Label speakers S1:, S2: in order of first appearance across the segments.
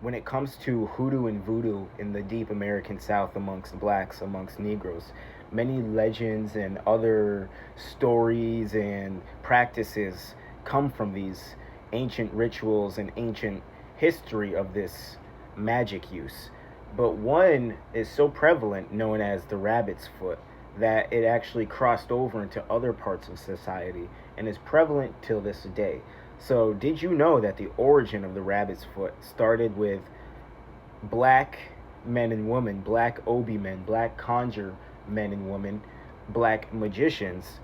S1: when it comes to hoodoo and voodoo in the deep American South amongst blacks, amongst Negroes, many legends and other stories and practices come from these ancient rituals and ancient history of this magic use. But one is so prevalent, known as the rabbit's foot, that it actually crossed over into other parts of society and is prevalent till this day. So, did you know that the origin of the rabbit's foot started with black men and women, black obi men, black conjure men and women, black magicians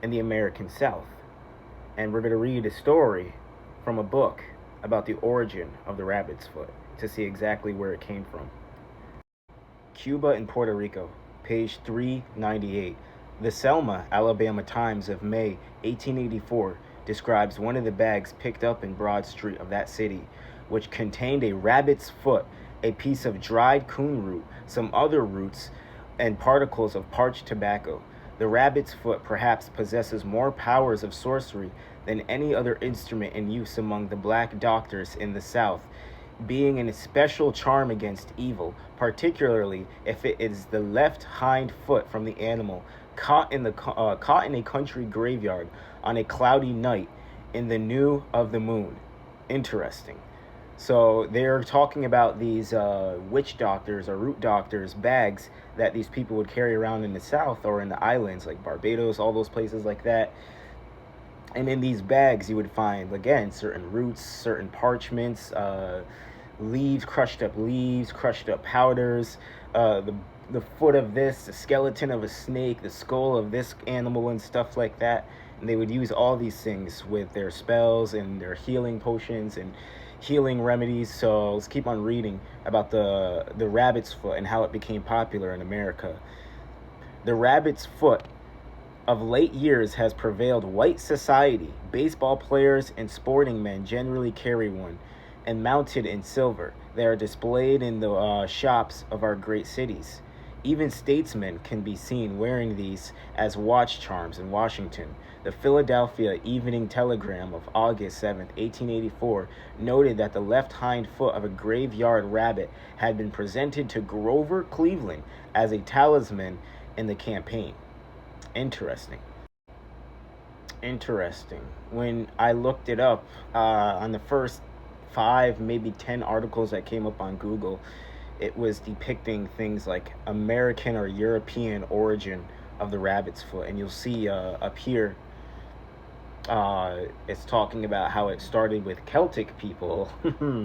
S1: in the American South? And we're going to read a story from a book about the origin of the rabbit's foot to see exactly where it came from. Cuba and Puerto Rico, page 398. The Selma, Alabama Times of May 1884 describes one of the bags picked up in Broad Street of that city, which contained a rabbit's foot, a piece of dried coon root, some other roots, and particles of parched tobacco. The rabbit's foot perhaps possesses more powers of sorcery than any other instrument in use among the black doctors in the South, being an especial charm against evil, particularly if it is the left hind foot from the animal caught in a country graveyard on a cloudy night in the new of the moon. Interesting. So they're talking about these witch doctors or root doctors bags that these people would carry around in the South or in the islands like Barbados, all those places like that. And in these bags, you would find, again, certain roots, certain parchments, leaves, crushed up powders, the foot of this, the skeleton of a snake, the skull of this animal, and stuff like that. And they would use all these things with their spells and their healing potions and healing remedies. So let's keep on reading about the rabbit's foot and how it became popular in America. The rabbit's foot of late years has prevailed white society. Baseball players and sporting men generally carry one, and mounted in silver. They are displayed in the shops of our great cities. Even statesmen can be seen wearing these as watch charms in Washington. The Philadelphia Evening Telegram of August 7, 1884, noted that the left hind foot of a graveyard rabbit had been presented to Grover Cleveland as a talisman in the campaign. Interesting. Interesting. When I looked it up on the first 5, maybe 10 articles that came up on Google, it was depicting things like American or European origin of the rabbit's foot. And you'll see up here, it's talking about how it started with Celtic people.